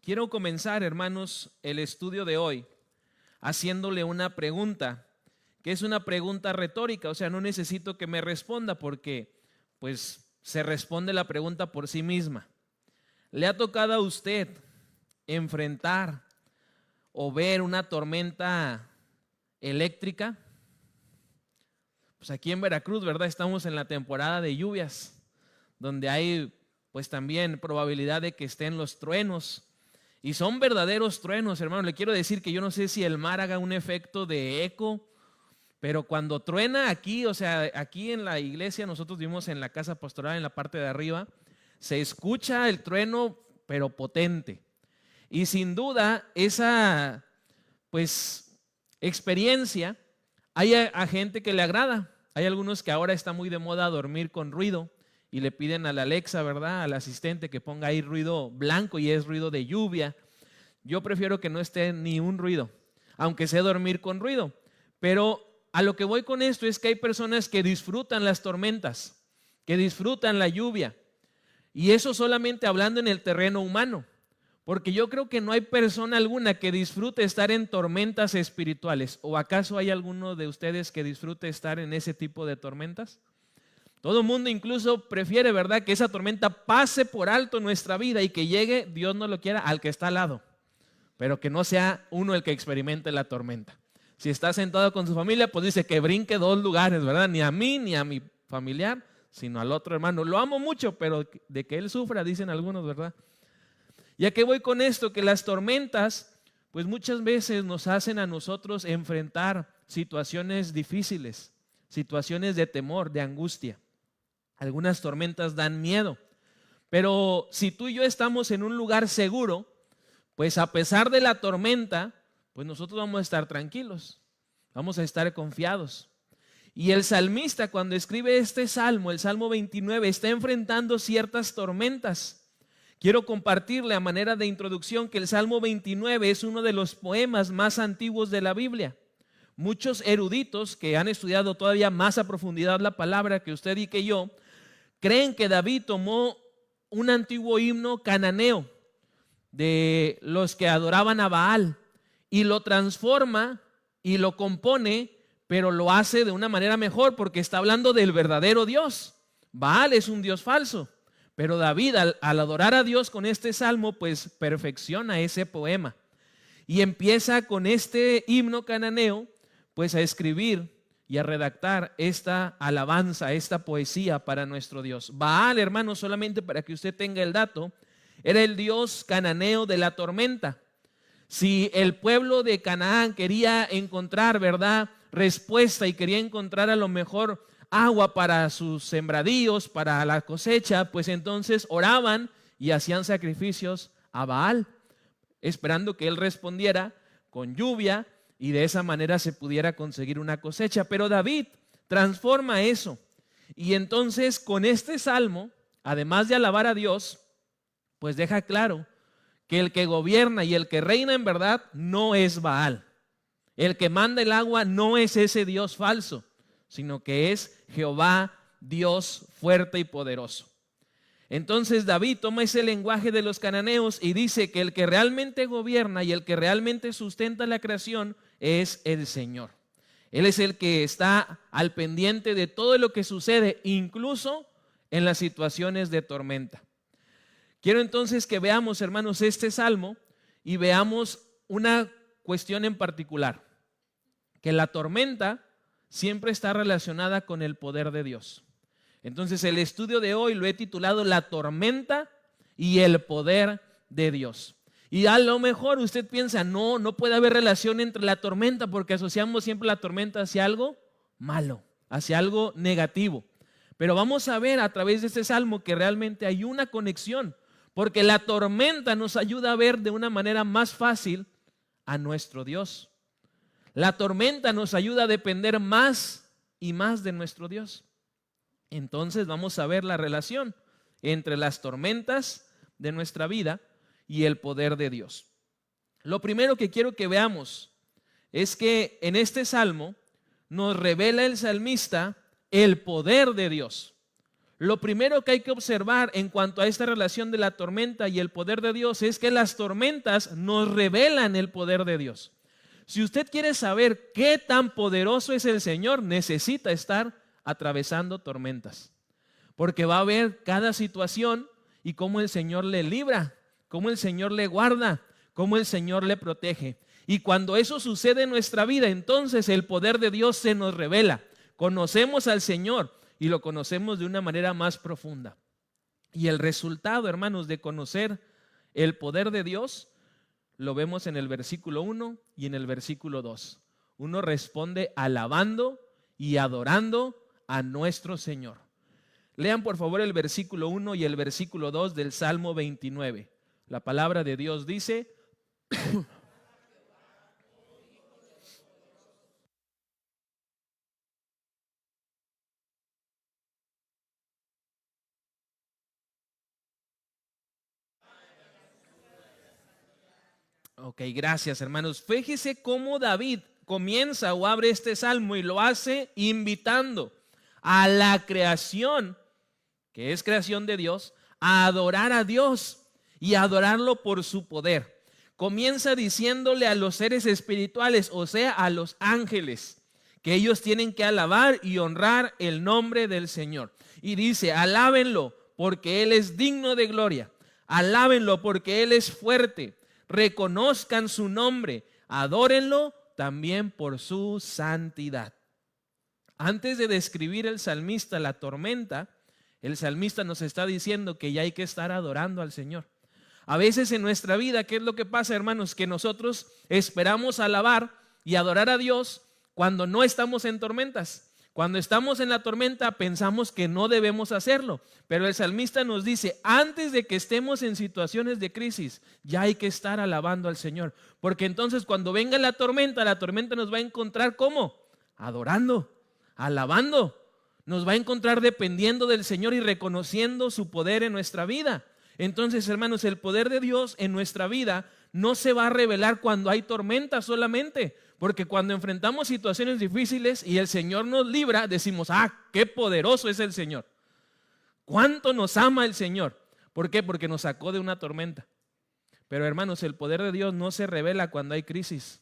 Quiero comenzar, hermanos, el estudio de hoy haciéndole una pregunta, que es una pregunta retórica, o sea, no necesito que me responda porque, pues, se responde la pregunta por sí misma. ¿Le ha tocado a usted enfrentar o ver una tormenta eléctrica? Pues aquí en Veracruz, ¿verdad? Estamos en la temporada de lluvias, donde hay, pues, también probabilidad de que estén los truenos. Y son verdaderos truenos, hermano. Le quiero decir que yo no sé si el mar haga un efecto de eco, pero cuando truena aquí, o sea, aquí en la iglesia, nosotros vivimos en la casa pastoral, en la parte de arriba, se escucha el trueno, pero potente. Y sin duda, esa, pues, experiencia, hay a gente que le agrada. Hay algunos que ahora está muy de moda dormir con ruido y le piden a la Alexa, ¿verdad?, al asistente que ponga ahí ruido blanco y es ruido de lluvia. Yo prefiero que no esté ni un ruido, aunque sé dormir con ruido. Pero a lo que voy con esto es que hay personas que disfrutan las tormentas, que disfrutan la lluvia. Y eso solamente hablando en el terreno humano. Porque yo creo que no hay persona alguna que disfrute estar en tormentas espirituales. ¿O acaso hay alguno de ustedes que disfrute estar en ese tipo de tormentas? Todo el mundo incluso prefiere, ¿verdad?, que esa tormenta pase por alto nuestra vida y que llegue, Dios no lo quiera, al que está al lado. Pero que no sea uno el que experimente la tormenta. Si está sentado con su familia, pues dice que brinque 2 lugares, ¿verdad? Ni a mí ni a mi familiar, sino al otro hermano. Lo amo mucho, pero de que él sufra, dicen algunos, ¿verdad? ¿Y a qué voy con esto? Que las tormentas, pues muchas veces nos hacen a nosotros enfrentar situaciones difíciles, situaciones de temor, de angustia. Algunas tormentas dan miedo, pero si tú y yo estamos en un lugar seguro, pues a pesar de la tormenta, pues nosotros vamos a estar tranquilos, vamos a estar confiados. Y el salmista, cuando escribe este salmo, el Salmo 29, está enfrentando ciertas tormentas. Quiero compartirle a manera de introducción que el Salmo 29 es uno de los poemas más antiguos de la Biblia. Muchos eruditos que han estudiado todavía más a profundidad la palabra que usted y que yo, creen que David tomó un antiguo himno cananeo de los que adoraban a Baal y lo transforma y lo compone, pero lo hace de una manera mejor porque está hablando del verdadero Dios. Baal es un Dios falso, pero David al adorar a Dios con este salmo, pues perfecciona ese poema y empieza con este himno cananeo, pues a escribir y a redactar esta alabanza, esta poesía para nuestro Dios. Baal, hermano, solamente para que usted tenga el dato, era el dios cananeo de la tormenta. Si el pueblo de Canaán quería encontrar, ¿verdad?, respuesta y quería encontrar a lo mejor agua para sus sembradíos, para la cosecha, pues entonces oraban y hacían sacrificios a Baal, esperando que él respondiera con lluvia y de esa manera se pudiera conseguir una cosecha. Pero David transforma eso y entonces con este salmo, además de alabar a Dios, pues deja claro que el que gobierna y el que reina en verdad no es Baal. El que manda el agua no es ese Dios falso, sino que es Jehová, Dios fuerte y poderoso. Entonces David toma ese lenguaje de los cananeos y dice que el que realmente gobierna y el que realmente sustenta la creación es el Señor. Él es el que está al pendiente de todo lo que sucede, incluso en las situaciones de tormenta. Quiero entonces que veamos, hermanos, este salmo y veamos una cuestión en particular, que la tormenta siempre está relacionada con el poder de Dios. Entonces el estudio de hoy lo he titulado La tormenta y el poder de Dios. Y a lo mejor usted piensa, no puede haber relación entre la tormenta porque asociamos siempre la tormenta hacia algo malo, hacia algo negativo. Pero vamos a ver a través de este salmo que realmente hay una conexión, porque la tormenta nos ayuda a ver de una manera más fácil a nuestro Dios. La tormenta nos ayuda a depender más y más de nuestro Dios. Entonces vamos a ver la relación entre las tormentas de nuestra vida y el poder de Dios. Lo primero que quiero que veamos es que en este salmo nos revela el salmista el poder de Dios. Lo primero que hay que observar en cuanto a esta relación de la tormenta y el poder de Dios es que las tormentas nos revelan el poder de Dios. Si usted quiere saber qué tan poderoso es el Señor, necesita estar atravesando tormentas, porque va a ver cada situación y cómo el Señor le libra, cómo el Señor le guarda, cómo el Señor le protege. Y cuando eso sucede en nuestra vida, entonces el poder de Dios se nos revela. Conocemos al Señor y lo conocemos de una manera más profunda. Y el resultado, hermanos, de conocer el poder de Dios lo vemos en el versículo 1 y en el versículo 2. Uno responde alabando y adorando a nuestro Señor. Lean por favor el versículo 1 y el versículo 2 del Salmo 29. La palabra de Dios dice: Ok, gracias hermanos. Fíjese cómo David comienza o abre este salmo y lo hace invitando a la creación, que es creación de Dios, a adorar a Dios y a adorarlo por su poder. Comienza diciéndole a los seres espirituales, o sea, a los ángeles, que ellos tienen que alabar y honrar el nombre del Señor. Y dice: alábenlo porque Él es digno de gloria, alábenlo porque Él es fuerte, reconozcan su nombre, adórenlo también por su santidad. Antes de describir el salmista la tormenta, el salmista nos está diciendo que ya hay que estar adorando al Señor. A veces en nuestra vida, ¿qué es lo que pasa, hermanos? Que nosotros esperamos alabar y adorar a Dios cuando no estamos en tormentas. Cuando estamos en la tormenta pensamos que no debemos hacerlo, pero el salmista nos dice: antes de que estemos en situaciones de crisis, ya hay que estar alabando al Señor, porque entonces cuando venga la tormenta nos va a encontrar ¿cómo? Adorando, alabando, nos va a encontrar dependiendo del Señor y reconociendo su poder en nuestra vida. Entonces, hermanos, el poder de Dios en nuestra vida no se va a revelar cuando hay tormenta solamente, porque cuando enfrentamos situaciones difíciles y el Señor nos libra, decimos: ah, qué poderoso es el Señor, cuánto nos ama el Señor. ¿Por qué? Porque nos sacó de una tormenta. Pero hermanos, el poder de Dios no se revela cuando hay crisis.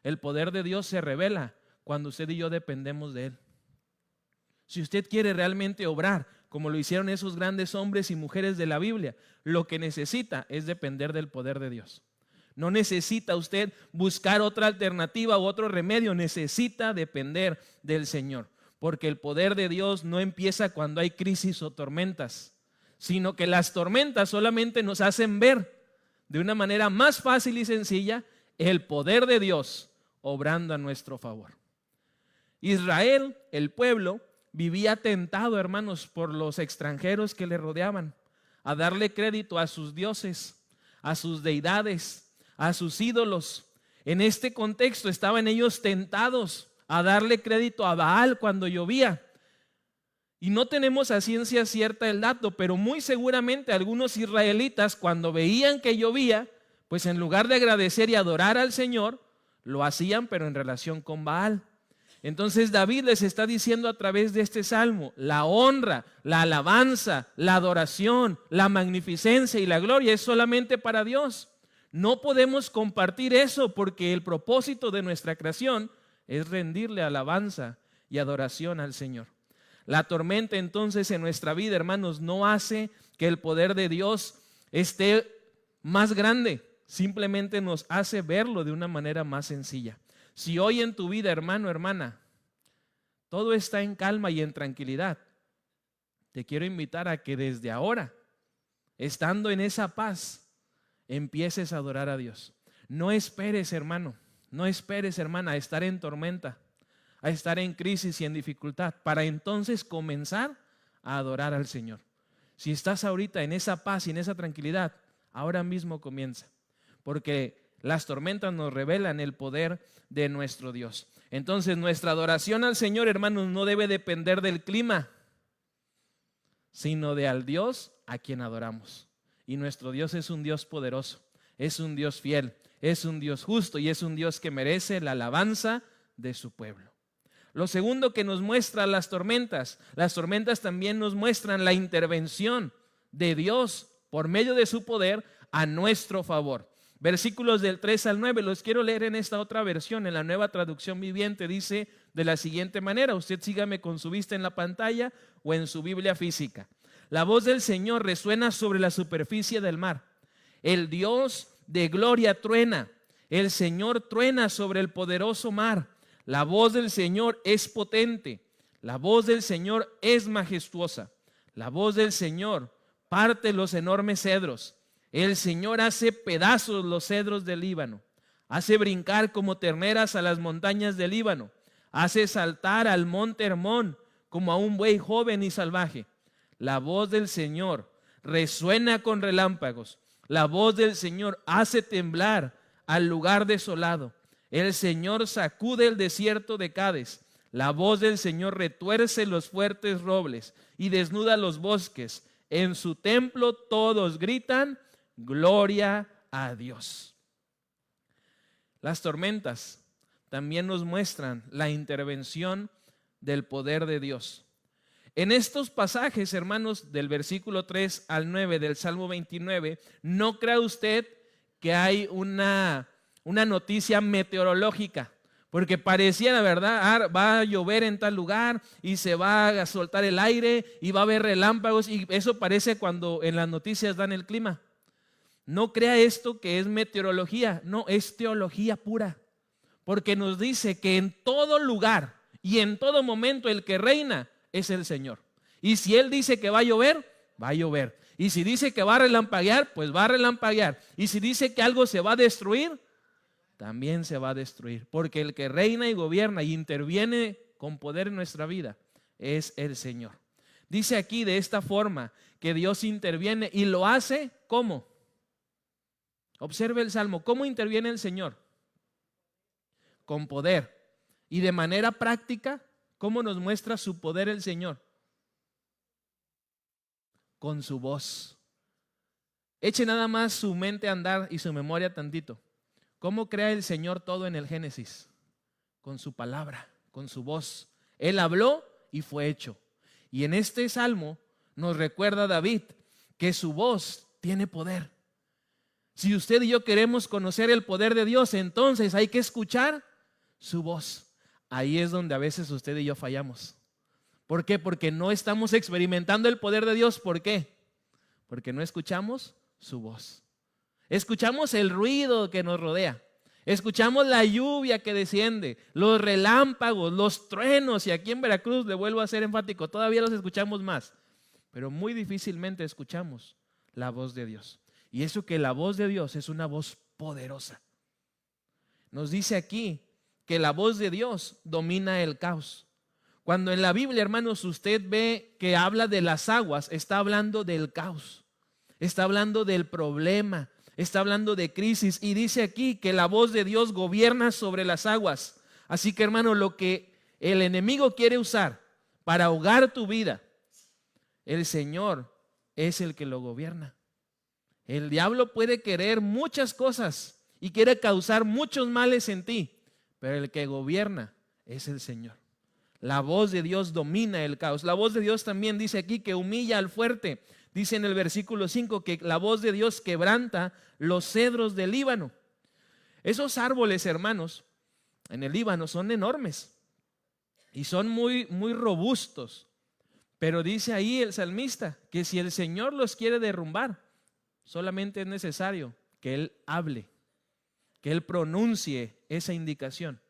El poder de Dios se revela cuando usted y yo dependemos de Él. Si usted quiere realmente obrar como lo hicieron esos grandes hombres y mujeres de la Biblia, lo que necesita es depender del poder de Dios. No necesita usted buscar otra alternativa u otro remedio, necesita depender del Señor, porque el poder de Dios no empieza cuando hay crisis o tormentas, sino que las tormentas solamente nos hacen ver de una manera más fácil y sencilla el poder de Dios obrando a nuestro favor. Israel, el pueblo, vivía tentado, hermanos, por los extranjeros que le rodeaban, a darle crédito a sus dioses, a sus deidades, a sus ídolos. En este contexto estaban ellos tentados a darle crédito a Baal cuando llovía. Y no tenemos a ciencia cierta el dato, pero muy seguramente algunos israelitas, cuando veían que llovía, pues en lugar de agradecer y adorar al Señor, lo hacían pero en relación con Baal. Entonces David les está diciendo a través de este salmo: la honra, la alabanza, la adoración, la magnificencia y la gloria es solamente para Dios. No podemos compartir eso, porque el propósito de nuestra creación es rendirle alabanza y adoración al Señor. La tormenta entonces en nuestra vida, hermanos, no hace que el poder de Dios esté más grande, simplemente nos hace verlo de una manera más sencilla. Si hoy en tu vida, hermano, hermana, todo está en calma y en tranquilidad, te quiero invitar a que desde ahora, estando en esa paz, empieces a adorar a Dios. No esperes, hermano, no esperes, hermana, a estar en tormenta, a estar en crisis y en dificultad, para entonces comenzar a adorar al Señor. Si estás ahorita en esa paz y en esa tranquilidad, ahora mismo comienza, porque las tormentas nos revelan el poder de nuestro Dios. Entonces nuestra adoración al Señor, hermanos, no debe depender del clima, sino de al Dios a quien adoramos. Y nuestro Dios es un Dios poderoso, es un Dios fiel, es un Dios justo y es un Dios que merece la alabanza de su pueblo. Lo segundo que nos muestra las tormentas también nos muestran la intervención de Dios por medio de su poder a nuestro favor. Versículos del 3 al 9, los quiero leer en esta otra versión, en la Nueva Traducción Viviente, dice de la siguiente manera, usted sígame con su vista en la pantalla o en su Biblia física. La voz del Señor resuena sobre la superficie del mar. El Dios de gloria truena. El Señor truena sobre el poderoso mar. La voz del Señor es potente. La voz del Señor es majestuosa. La voz del Señor parte los enormes cedros. El Señor hace pedazos los cedros del Líbano. Hace brincar como terneras a las montañas del Líbano. Hace saltar al monte Hermón como a un buey joven y salvaje. La voz del Señor resuena con relámpagos. La voz del Señor hace temblar al lugar desolado. El Señor sacude el desierto de Cades. La voz del Señor retuerce los fuertes robles y desnuda los bosques. En su templo todos gritan, gloria a Dios. Las tormentas también nos muestran la intervención del poder de Dios. En estos pasajes, hermanos, del versículo 3 al 9 del Salmo 29, no crea usted que hay una noticia meteorológica, porque parecía, la verdad, va a llover en tal lugar y se va a soltar el aire y va a haber relámpagos, y eso parece cuando en las noticias dan el clima. No crea esto que es meteorología, no, es teología pura, porque nos dice que en todo lugar y en todo momento el que reina es el Señor. Y si Él dice que va a llover, va a llover. Y si dice que va a relampaguear, pues va a relampaguear. Y si dice que algo se va a destruir, también se va a destruir. Porque el que reina y gobierna y interviene con poder en nuestra vida es el Señor. Dice aquí de esta forma que Dios interviene y lo hace, ¿cómo? Observe el Salmo, ¿cómo interviene el Señor? Con poder. Y de manera práctica, ¿cómo nos muestra su poder el Señor? Con su voz. Eche nada más su mente a andar y su memoria tantito. ¿Cómo crea el Señor todo en el Génesis? Con su palabra, con su voz. Él habló y fue hecho. Y en este Salmo nos recuerda David que su voz tiene poder. Si usted y yo queremos conocer el poder de Dios, entonces hay que escuchar su voz. Ahí es donde a veces usted y yo fallamos. ¿Por qué? Porque no estamos experimentando el poder de Dios. ¿Por qué? Porque no escuchamos su voz. Escuchamos el ruido que nos rodea. Escuchamos la lluvia que desciende, los relámpagos, los truenos. Y aquí en Veracruz, le vuelvo a ser enfático, todavía los escuchamos más. Pero muy difícilmente escuchamos la voz de Dios. Y eso que la voz de Dios es una voz poderosa. Nos dice aquí que la voz de Dios domina el caos. Cuando en la Biblia, hermanos, usted ve que habla de las aguas, está hablando del caos, está hablando del problema, está hablando de crisis, y dice aquí que la voz de Dios gobierna sobre las aguas. Así que, hermano, lo que el enemigo quiere usar para ahogar tu vida, el Señor es el que lo gobierna. El diablo puede querer muchas cosas y quiere causar muchos males en ti, pero el que gobierna es el Señor. La voz de Dios domina el caos. La voz de Dios también dice aquí que humilla al fuerte. Dice en el versículo 5 que la voz de Dios quebranta los cedros del Líbano. Esos árboles, hermanos, en el Líbano son enormes y son muy, muy robustos. Pero dice ahí el salmista que si el Señor los quiere derrumbar, solamente es necesario que Él hable, que Él pronuncie esa indicación.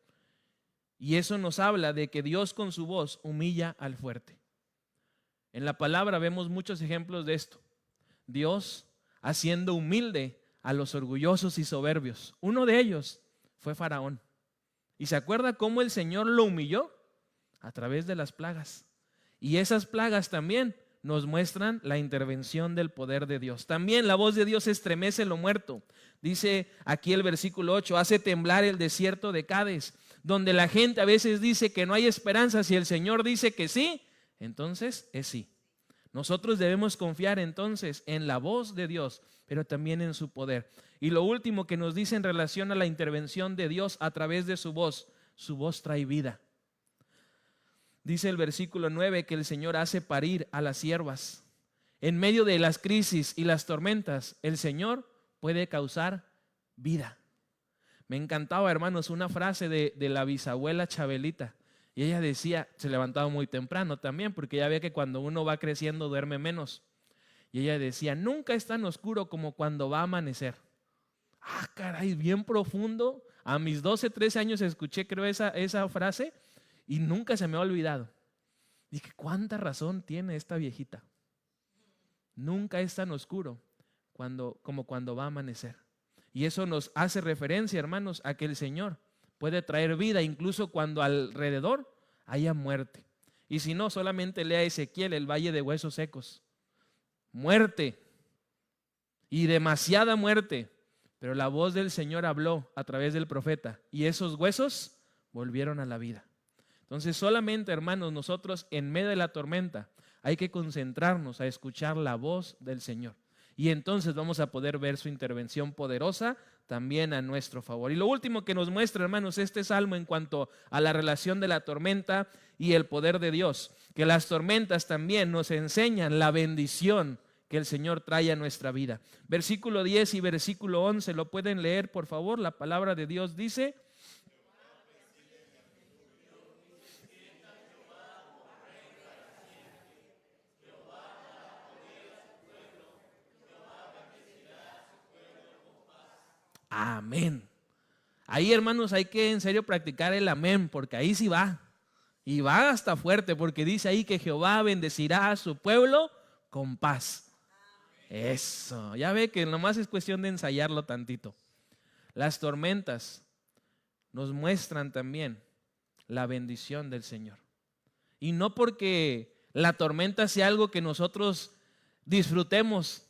Y eso nos habla de que Dios con su voz humilla al fuerte. En la palabra vemos muchos ejemplos de esto. Dios haciendo humilde a los orgullosos y soberbios. Uno de ellos fue Faraón. ¿Y se acuerda cómo el Señor lo humilló? A través de las plagas. Y esas plagas también nos muestran la intervención del poder de Dios. También la voz de Dios estremece lo muerto. Dice aquí el versículo 8, hace temblar el desierto de Cades, donde la gente a veces dice que no hay esperanza. Si el Señor dice que sí, entonces es sí. Nosotros debemos confiar entonces en la voz de Dios, pero también en su poder. Y lo último que nos dice en relación a la intervención de Dios a través de su voz trae vida. Dice el versículo 9 que el Señor hace parir a las siervas. En medio de las crisis y las tormentas, el Señor puede causar vida. Me encantaba, hermanos, una frase de la bisabuela Chabelita. Y ella decía, se levantaba muy temprano también, porque ya ve que cuando uno va creciendo duerme menos. Y ella decía, nunca es tan oscuro como cuando va a amanecer. Ah, caray, bien profundo. A mis 12, 13 años escuché, creo, esa frase y nunca se me ha olvidado. Dije, ¿cuánta razón tiene esta viejita? Nunca es tan oscuro como cuando va a amanecer. Y eso nos hace referencia, hermanos, a que el Señor puede traer vida incluso cuando alrededor haya muerte. Y si no, solamente lea Ezequiel, el valle de huesos secos. Muerte y demasiada muerte. Pero la voz del Señor habló a través del profeta y esos huesos volvieron a la vida. Entonces solamente, hermanos, nosotros en medio de la tormenta hay que concentrarnos a escuchar la voz del Señor. Y entonces vamos a poder ver su intervención poderosa también a nuestro favor. Y lo último que nos muestra, hermanos, este salmo en cuanto a la relación de la tormenta y el poder de Dios, que las tormentas también nos enseñan la bendición que el Señor trae a nuestra vida. Versículo 10 y versículo 11, ¿lo pueden leer, por favor? La palabra de Dios dice: amén. Ahí, hermanos, hay que en serio practicar el amén, porque ahí sí va. Y va hasta fuerte, porque dice ahí que Jehová bendecirá a su pueblo con paz. Eso, ya ve que nomás es cuestión de ensayarlo tantito. Las tormentas nos muestran también la bendición del Señor. Y no porque la tormenta sea algo que nosotros disfrutemos,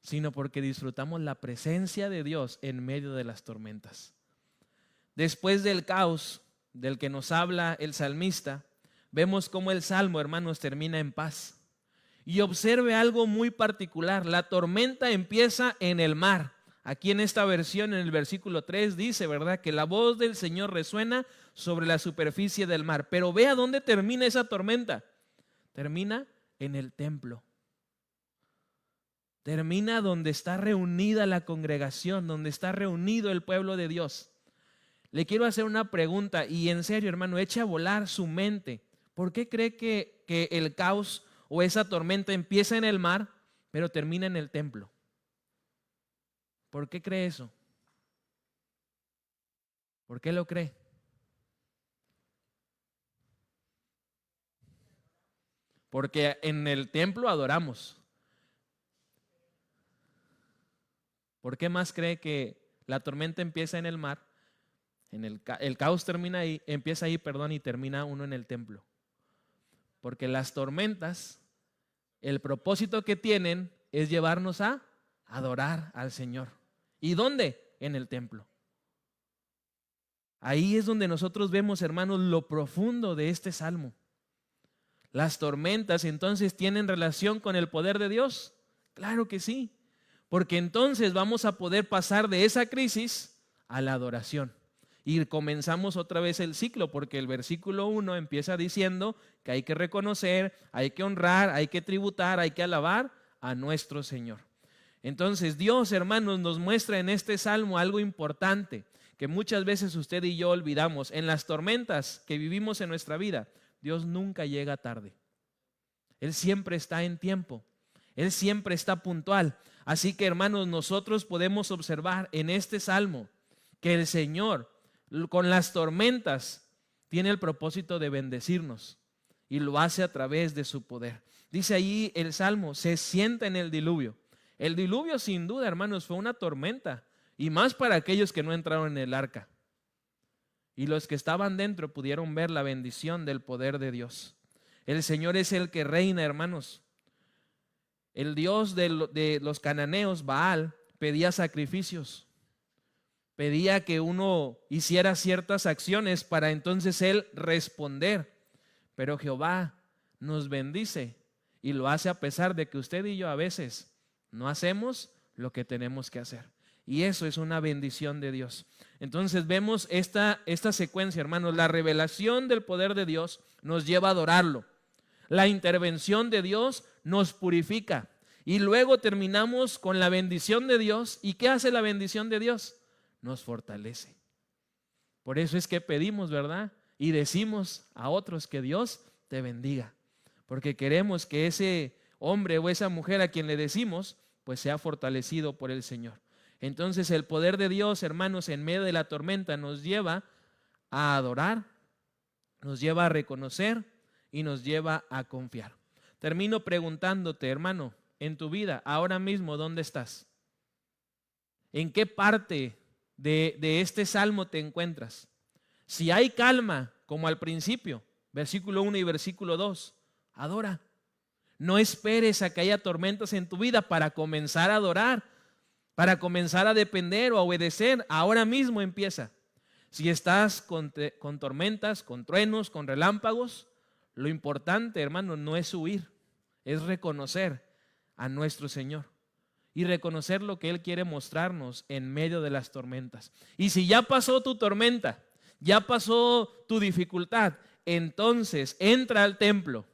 sino porque disfrutamos la presencia de Dios en medio de las tormentas. Después del caos del que nos habla el salmista, vemos cómo el salmo, hermanos, termina en paz. Y observe algo muy particular, la tormenta empieza en el mar. Aquí en esta versión, en el versículo 3, dice, ¿verdad?, que la voz del Señor resuena sobre la superficie del mar. Pero vea dónde termina esa tormenta. Termina en el templo. Termina donde está reunida la congregación, donde está reunido el pueblo de Dios. Le quiero hacer una pregunta y en serio, hermano, eche a volar su mente. ¿Por qué cree que el caos o esa tormenta empieza en el mar, pero termina en el templo? ¿Por qué cree eso? ¿Por qué lo cree? Porque en el templo adoramos. ¿Por qué más cree que la tormenta empieza en el mar? El caos termina ahí, empieza ahí, perdón, y termina uno en el templo. Porque las tormentas, el propósito que tienen es llevarnos a adorar al Señor. ¿Y dónde? En el templo. Ahí es donde nosotros vemos, hermanos, lo profundo de este salmo. ¿Las tormentas entonces tienen relación con el poder de Dios? Claro que sí, porque entonces vamos a poder pasar de esa crisis a la adoración. Y comenzamos otra vez el ciclo, porque el versículo 1 empieza diciendo que hay que reconocer, hay que honrar, hay que tributar, hay que alabar a nuestro Señor. Entonces Dios, hermanos, nos muestra en este salmo algo importante que muchas veces usted y yo olvidamos. En las tormentas que vivimos en nuestra vida, Dios nunca llega tarde. Él siempre está en tiempo. Él siempre está puntual. Así que, hermanos, nosotros podemos observar en este salmo que el Señor, con las tormentas, tiene el propósito de bendecirnos y lo hace a través de su poder. Dice ahí el salmo, se sienta en el diluvio. El diluvio, sin duda, hermanos, fue una tormenta, y más para aquellos que no entraron en el arca. Y los que estaban dentro pudieron ver la bendición del poder de Dios. El Señor es el que reina, hermanos. El Dios de los cananeos, Baal, pedía sacrificios. Pedía que uno hiciera ciertas acciones para entonces él responder. Pero Jehová nos bendice y lo hace a pesar de que usted y yo a veces no hacemos lo que tenemos que hacer. Y eso es una bendición de Dios. Entonces vemos esta secuencia, hermanos. La revelación del poder de Dios nos lleva a adorarlo. La intervención de Dios nos purifica. Y luego terminamos con la bendición de Dios. ¿Y qué hace la bendición de Dios? Nos fortalece. Por eso es que pedimos, ¿verdad? Y decimos a otros que Dios te bendiga. Porque queremos que ese hombre o esa mujer a quien le decimos, pues sea fortalecido por el Señor. Entonces el poder de Dios, hermanos, en medio de la tormenta nos lleva a adorar, nos lleva a reconocer y nos lleva a confiar. Termino preguntándote, hermano, en tu vida, ahora mismo, ¿dónde estás? ¿En qué parte de este salmo te encuentras? Si hay calma, como al principio, versículo 1 y versículo 2, adora. No esperes a que haya tormentas en tu vida para comenzar a adorar, para comenzar a depender o a obedecer. Ahora mismo empieza. Si estás con tormentas, con truenos, con relámpagos, lo importante, hermano, no es huir, es reconocer a nuestro Señor y reconocer lo que Él quiere mostrarnos en medio de las tormentas. Y si ya pasó tu tormenta, ya pasó tu dificultad, entonces entra al templo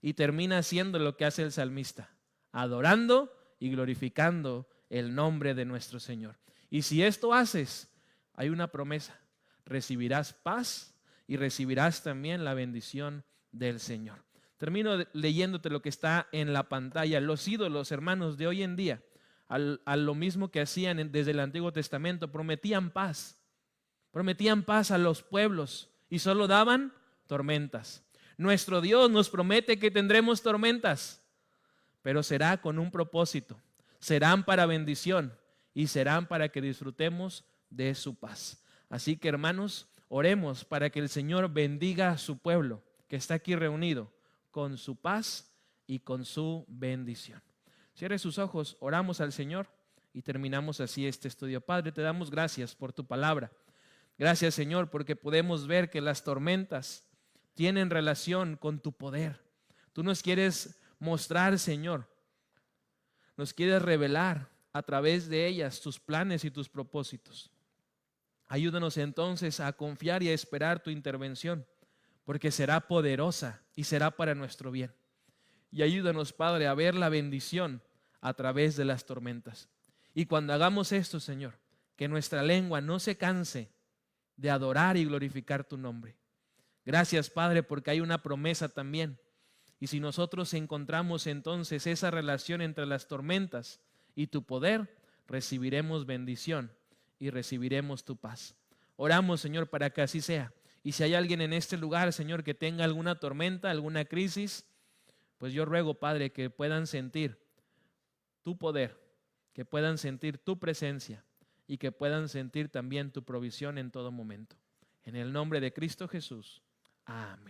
y termina haciendo lo que hace el salmista, adorando y glorificando el nombre de nuestro Señor. Y si esto haces, hay una promesa: recibirás paz y recibirás también la bendición del Señor. Termino leyéndote lo que está en la pantalla. Los ídolos, hermanos, de hoy en día, a lo mismo que hacían desde el Antiguo Testamento, prometían paz a los pueblos y solo daban tormentas. Nuestro Dios nos promete que tendremos tormentas, pero será con un propósito. Serán para bendición y serán para que disfrutemos de su paz. Así que, hermanos, oremos para que el Señor bendiga a su pueblo que está aquí reunido con su paz y con su bendición. Cierre sus ojos, oramos al Señor y terminamos así este estudio. Padre, te damos gracias por tu palabra. Gracias, Señor, porque podemos ver que las tormentas tienen relación con tu poder. Tú nos quieres mostrar, Señor, nos quieres revelar a través de ellas tus planes y tus propósitos. Ayúdanos entonces a confiar y a esperar tu intervención, porque será poderosa y será para nuestro bien. Y ayúdanos, Padre, a ver la bendición a través de las tormentas. Y cuando hagamos esto, Señor, que nuestra lengua no se canse de adorar y glorificar tu nombre. Gracias, Padre, porque hay una promesa también. Y si nosotros encontramos entonces esa relación entre las tormentas y tu poder, recibiremos bendición y recibiremos tu paz. Oramos, Señor, para que así sea. Y si hay alguien en este lugar, Señor, que tenga alguna tormenta, alguna crisis, pues yo ruego, Padre, que puedan sentir tu poder, que puedan sentir tu presencia y que puedan sentir también tu provisión en todo momento. En el nombre de Cristo Jesús. Amén.